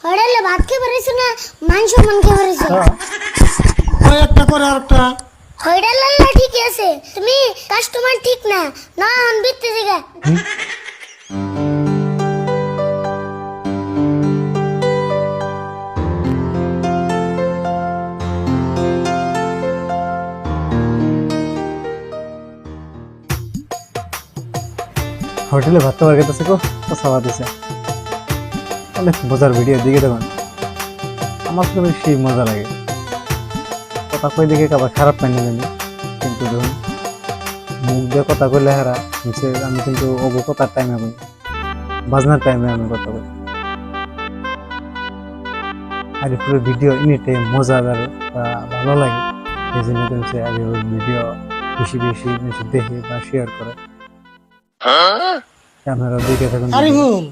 হড়ালে ভাত খেয়ে পারিস না মাংস মান খেয়ে পারিস ওই একটা করে আরেকটা হড়ালে ঠিক আছে তুমি কাস্টমার ঠিক না না অন বিতে দিগা হোটেলে ভাত খাবার খেতেছে কো খাওয়া দিছে অনেক মজার ভিডিও দিকে দেখুন আমার তো বেশি মজা লাগে কথা কই দিকে আবার খারাপ পাই নেবেন কিন্তু দেখুন মুখ দিয়ে কথা কইলে হারা নিচে আমি কিন্তু অবকতার টাইমে বলি বাজনার টাইমে আমি কথা বলি আর পুরো ভিডিও এনি টাইম মজাদার ভালো লাগে এই জন্য কিন্তু আগে ভিডিও বেশি বেশি বেশি দেখে বা শেয়ার করে ক্যামেরা দিকে থাকুন আরিফুল